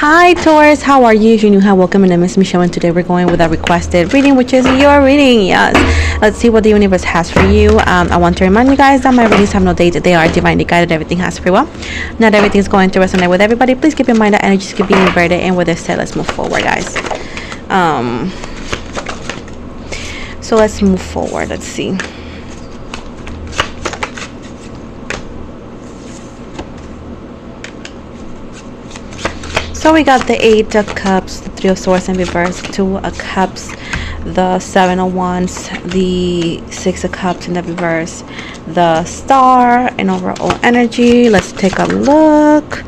Hi Taurus, how are you? If you're new, hi, welcome. My name is Michelle and today we're going with a requested reading, which is your reading. Yes, let's see what the universe has for you. I want to remind you guys that my readings have no date. They are divinely guided. Everything has free will. Not everything is going to resonate with everybody. Please keep in mind that energies can be inverted. And with this said, let's move forward, guys. So let's move forward. Let's see. So we got the Eight of Cups, the Three of Swords in reverse, Two of Cups, the Seven of Wands, the Six of Cups in the reverse, the Star, and overall energy. Let's take a look.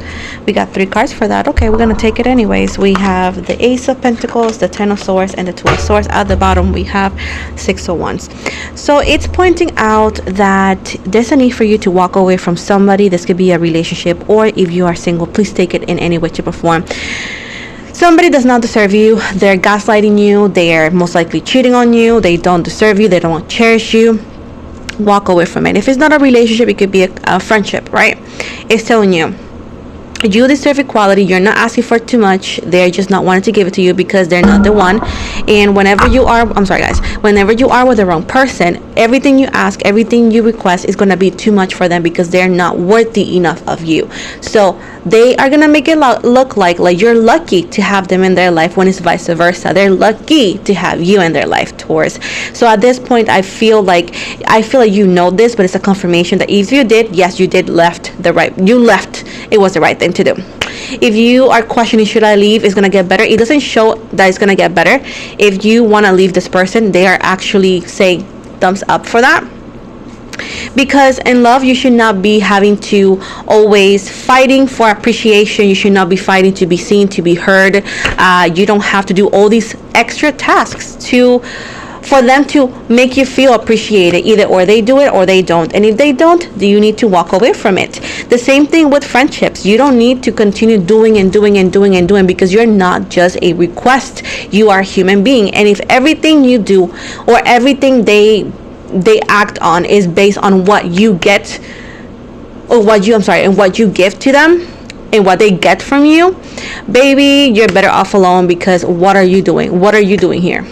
We got 3 cards for that. Okay, we're gonna take it anyways. We have the Ace of Pentacles, the Ten of Swords, and the Two of Swords. At the bottom we have Six of Wands. So it's pointing out that there's a need for you to walk away from somebody. This could be a relationship, or if you are single, please take it in any way, shape, or form. Somebody does not deserve you. They're gaslighting you. They're most likely cheating on you. They don't deserve you. They don't cherish you. Walk away from it. If it's not a relationship, it could be a friendship, right? It's telling you you deserve equality. You're not asking for too much. They're just not wanting to give it to you because they're not the one. And whenever you are, I'm sorry guys, whenever you are with the wrong person, everything you ask, everything you request is going to be too much for them because they're not worthy enough of you. So they are going to make it look like you're lucky to have them in their life, when it's vice versa. They're lucky to have you in their life, Taurus. So at this point, I feel like you know this, but it's a confirmation that if you did, yes, you did you left. It was the right thing to do. If you are questioning, should I leave, it's going to get better. It doesn't show that it's going to get better. If you want to leave this person, they are actually saying thumbs up for that. Because in love, you should not be having to always fighting for appreciation. You should not be fighting to be seen, to be heard. You don't have to do all these extra tasks for them to make you feel appreciated. Either or they do it or they don't. And if they don't, you need to walk away from it. The same thing with friendships. You don't need to continue doing because you're not just a request. You are a human being. And if everything you do or everything they act on is based on what you get or what you give to them and what they get from you, baby, you're better off alone. Because what are you doing here?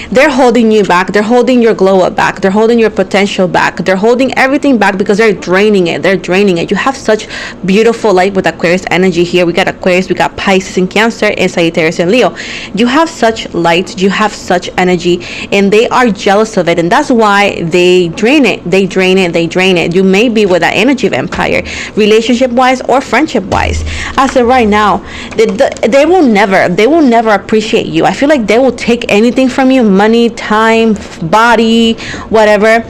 They're holding you back. They're holding your glow up back. They're holding your potential back. They're holding everything back because they're draining it. You have such beautiful light with Aquarius energy here. We got Aquarius, we got Pisces and Cancer, and Sagittarius and Leo. You have such light. You have such energy, and they are jealous of it, and that's why they drain it. You may be with that energy vampire, relationship wise or friendship wise. As of right now, they will never appreciate you. I feel like they will take anything from you: money, time, body, whatever,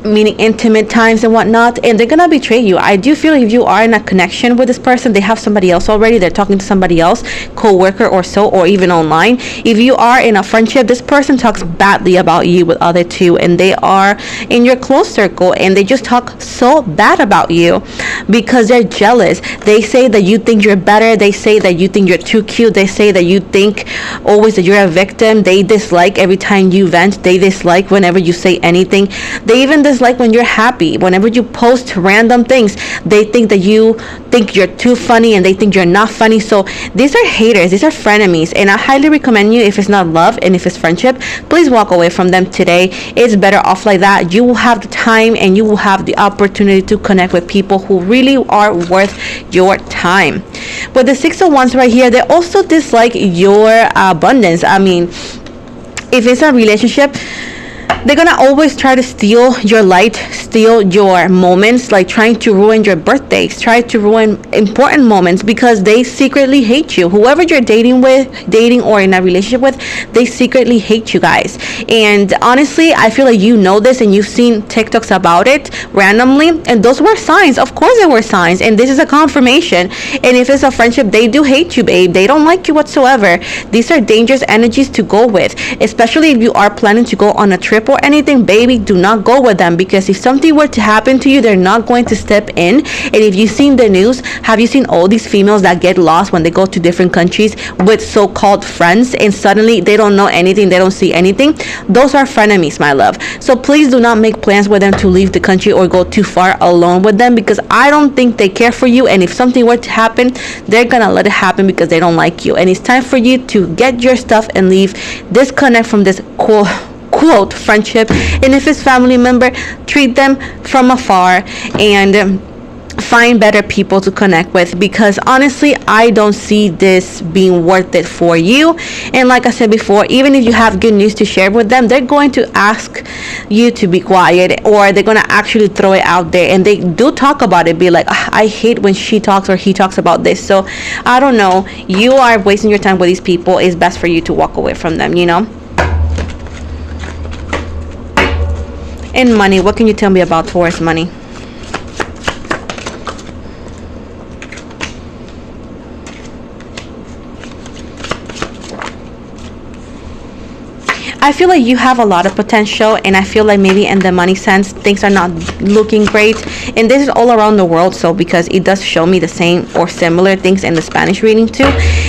meaning intimate times and whatnot, and they're gonna betray you. I do feel if you are in a connection with this person, they have somebody else already. They're talking to somebody else, co-worker or so, or even online. If you are in a friendship, this person talks badly about you with other two, and they are in your close circle, and they just talk so bad about you because they're jealous. They say that you think you're better. They say that you think you're too cute. They say that you think always that you're a victim. They dislike every time you vent. They dislike whenever you say anything. They even dislike when you're happy. Whenever you post random things, they think that you think you're too funny, and they think you're not funny. So these are haters. These are frenemies, and I highly recommend you, if it's not love and if it's friendship, please walk away from them today. It's better off like that. You will have the time and you will have the opportunity to connect with people who really are worth your time. With the Six of Wands right here, they also dislike your abundance. I mean, if it's a relationship, they're gonna always try to steal your light, steal your moments, like trying to ruin your birthdays, try to ruin important moments, because they secretly hate you. Whoever you're dating or in a relationship with, they secretly hate you guys. And honestly, I feel like you know this, and you've seen TikToks about it randomly, and those were signs. Of course they were signs, and this is a confirmation. And if it's a friendship, they do hate you, babe. They don't like you whatsoever. These are dangerous energies to go with, especially if you are planning to go on a trip or anything. Baby, do not go with them, because if something were to happen to you, they're not going to step in. And if you've seen the news, have you seen all these females that get lost when they go to different countries with so-called friends, and suddenly they don't know anything, they don't see anything, those are frenemies, my love. So please do not make plans with them to leave the country or go too far alone with them, because I don't think they care for you. And if something were to happen, they're gonna let it happen because they don't like you. And it's time for you to get your stuff and leave. Disconnect from this quote friendship. And if it's family member, treat them from afar and find better people to connect with, because honestly I don't see this being worth it for you. And like I said before, even if you have good news to share with them, they're going to ask you to be quiet, or they're going to actually throw it out there. And they do talk about it, be like, I hate when she talks or he talks about this. So I don't know, you are wasting your time with these people. It's best for you to walk away from them, you know. And money, what can you tell me about Taurus money? I feel like you have a lot of potential, and I feel like maybe in the money sense things are not looking great. And this is all around the world, so because it does show me the same or similar things in the Spanish reading too.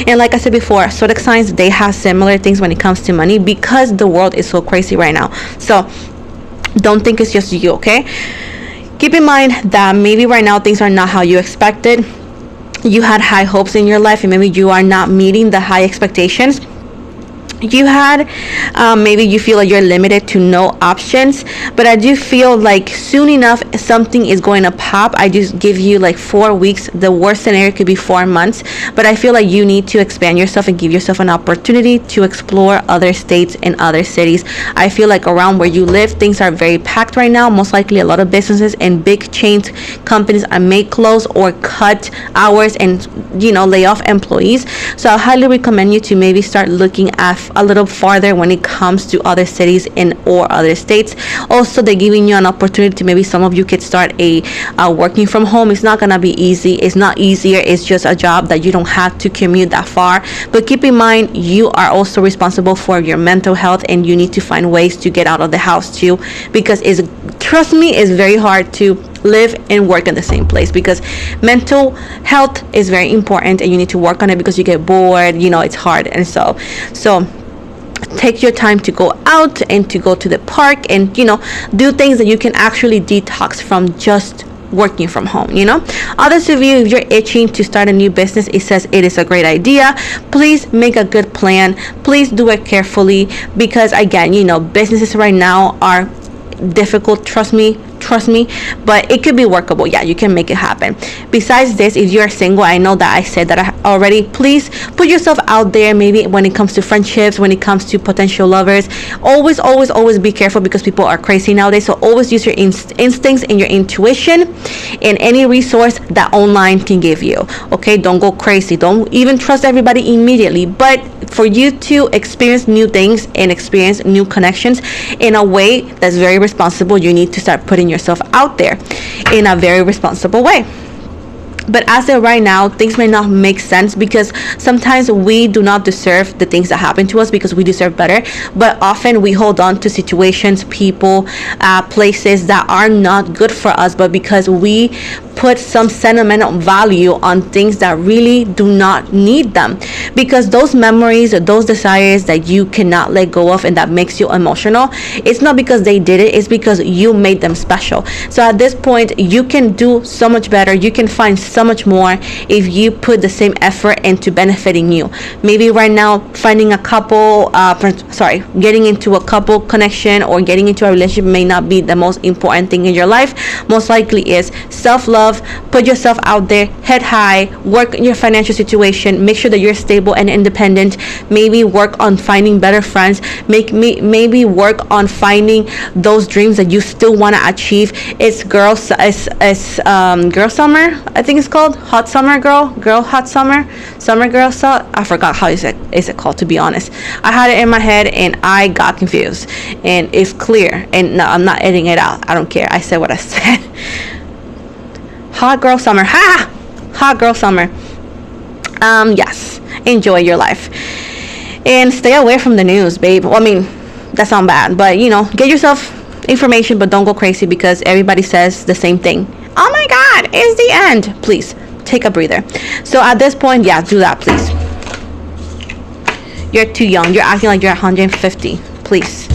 And like I said before, zodiac signs, they have similar things when it comes to money, because the world is so crazy right now. So don't think it's just you, okay? Keep in mind that maybe right now things are not how you expected. You had high hopes in your life, and maybe you are not meeting the high expectations you had. Maybe you feel like you're limited to no options, but I do feel like soon enough something is going to pop. I just give you like 4 weeks. The worst scenario could be 4 months, but I feel like you need to expand yourself and give yourself an opportunity to explore other states and other cities. I feel like around where you live things are very packed right now. Most likely a lot of businesses and big chains companies are may close or cut hours and, you know, lay off employees. So I highly recommend you to maybe start looking at a little farther when it comes to other cities and or other states. Also, they're giving you an opportunity to maybe some of you could start a working from home. It's not gonna be easy. It's not easier. It's just a job that you don't have to commute that far. But keep in mind, you are also responsible for your mental health, and you need to find ways to get out of the house too, because trust me, it's very hard to live and work in the same place, because mental health is very important and you need to work on it, because you get bored, you know, it's hard. And so take your time to go out and to go to the park and, you know, do things that you can actually detox from just working from home, you know. Others of you, if you're itching to start a new business, it says it is a great idea. Please make a good plan. Please do it carefully, because again, you know, businesses right now are difficult. Trust me, but it could be workable. Yeah, you can make it happen. Besides this, if you're single, I know that I said that already, please put yourself out there. Maybe when it comes to friendships, when it comes to potential lovers, always be careful, because people are crazy nowadays. So always use your instincts and your intuition in any resource that online can give you. Okay, don't go crazy. Don't even trust everybody immediately, but for you to experience new things and experience new connections in a way that's very responsible, you need to start putting yourself out there in a very responsible way. But as of right now, things may not make sense, because sometimes we do not deserve the things that happen to us, because we deserve better. But often we hold on to situations, people, places that are not good for us, but because we put some sentimental value on things that really do not need them, because those memories, those desires that you cannot let go of and that makes you emotional, it's not because they did it, it's because you made them special. So at this point, you can do so much better. You can find so much more if you put the same effort into benefiting you. Maybe right now finding a couple getting into a couple connection or getting into a relationship may not be the most important thing in your life. Most likely is self-love. Put yourself out there, head high, work on your financial situation, make sure that you're stable and independent. Maybe work on finding better friends. Maybe work on finding those dreams that you still want to achieve. It's girl summer, I think it's called hot summer, hot summer girl. So I forgot how is it called, to be honest. I had it in my head and I got confused, and it's clear. And no, I'm not editing it out. I don't care. I said what I said. Hot girl summer. Hot girl summer. Yes, enjoy your life and stay away from the news, babe. Well, I mean, that sounds bad, but you know, get yourself information, but don't go crazy, because everybody says the same thing. Oh my god, it's the end. Please take a breather. So at this point, yeah, do that, please. You're too young. You're acting like you're 150. Please.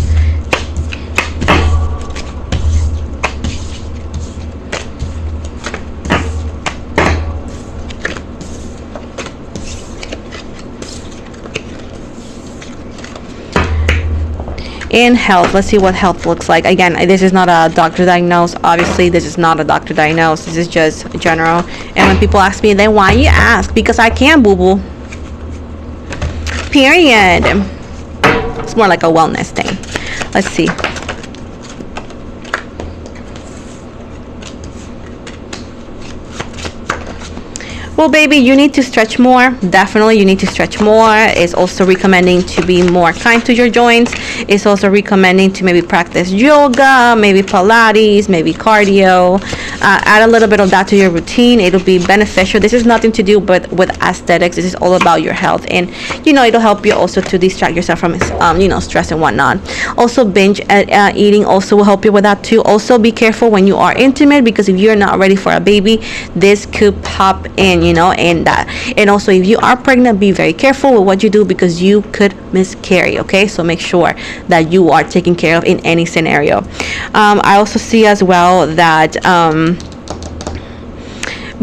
In health, let's see what health looks like. Again, this is not a doctor diagnose. Obviously, this is not a doctor diagnose. This is just general. And when people ask me, then why you ask? Because I can, boo-boo. Period. It's more like a wellness thing. Let's see. Well, baby, you need to stretch more. Definitely, you need to stretch more. It's also recommending to be more kind to your joints. It's also recommending to maybe practice yoga, maybe Pilates, maybe cardio. Add a little bit of that to your routine. It'll be beneficial. This is nothing to do but with aesthetics. This is all about your health. And, it'll help you also to distract yourself from, stress and whatnot. Also, binge eating also will help you with that too. Also, be careful when you are intimate, because if you're not ready for a baby, this could pop in. And also, if you are pregnant, be very careful with what you do, because you could miscarry. Okay, so make sure that you are taken care of in any scenario. I also see as well that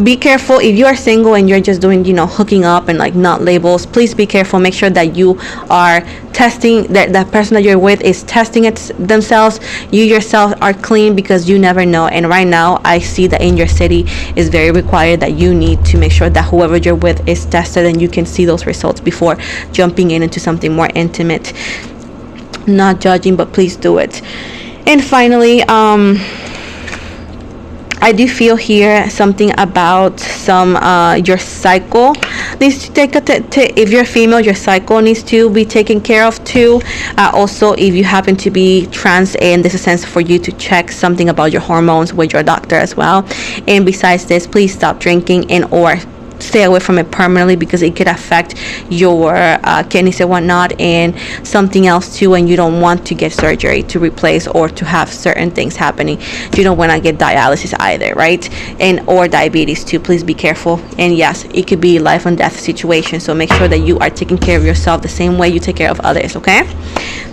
be careful if you are single and you're just doing hooking up and like not labels. Please be careful. Make sure that you are testing, that person that you're with is testing it themselves. You yourself are clean, because you never know. And right now I see that in your city is very required that you need to make sure that whoever you're with is tested, and you can see those results before jumping into something more intimate. Not judging, but please do it. And finally, I do feel here something about your cycle needs to take if you're female, your cycle needs to be taken care of too. Also, if you happen to be trans, and this is a sense for you to check something about your hormones with your doctor as well. And besides this, please stop drinking or stay away from it permanently, because it could affect your kidneys and whatnot, and something else too. And you don't want to get surgery to replace or to have certain things happening. You don't want to get dialysis either, right? And or diabetes too. Please be careful. And yes, it could be life and death situation, so make sure that you are taking care of yourself the same way you take care of others. Okay,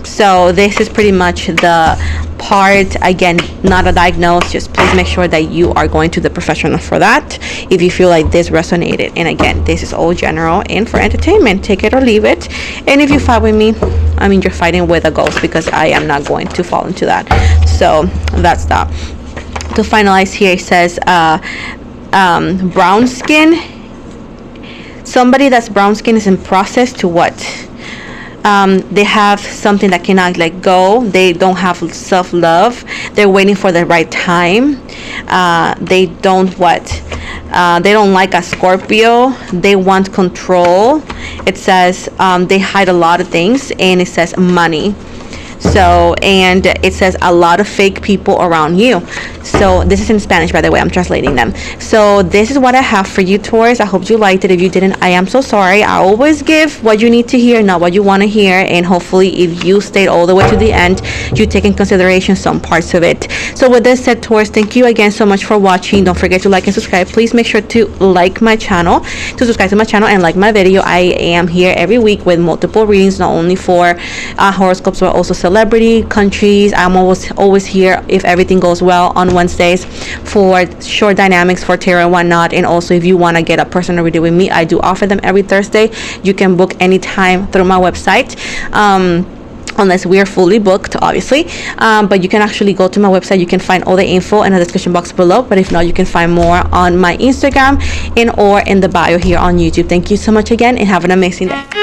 so this is pretty much the part. Again, not a diagnosis. Just please make sure that you are going to the professional for that if you feel like this resonated. And again, this is all general and for entertainment. Take it or leave it. And if you fight with me, you're fighting with a ghost, because I am not going to fall into that. So that's that. To finalize here, it says brown skin. Somebody that's brown skin is in process to what? They have something that cannot let go. They don't have self-love. They're waiting for the right time. They don't like a Scorpio. They want control. It says they hide a lot of things, and it says money. So, and it says a lot of fake people around you. So this is in Spanish, by the way, I'm translating them. So this is what I have for you, Taurus. I hope you liked it. If you didn't, I am so sorry. I always give what you need to hear, not what you want to hear. And hopefully if you stayed all the way to the end, you take in consideration some parts of it. So with this said, Taurus, thank you again so much for watching. Don't forget to like and subscribe. Please make sure to like my channel, to subscribe to my channel and like my video. I am here every week with multiple readings, not only for horoscopes, but also celebrity, countries. I'm always here, if everything goes well, on Wednesdays for short dynamics for tarot and whatnot. And also, if you want to get a personal reading with me, I do offer them every Thursday. You can book anytime through my website, unless we are fully booked, obviously. But you can actually go to my website. You can find all the info in the description box below. But if not, you can find more on my Instagram or in the bio here on YouTube. Thank you so much again, and have an amazing day.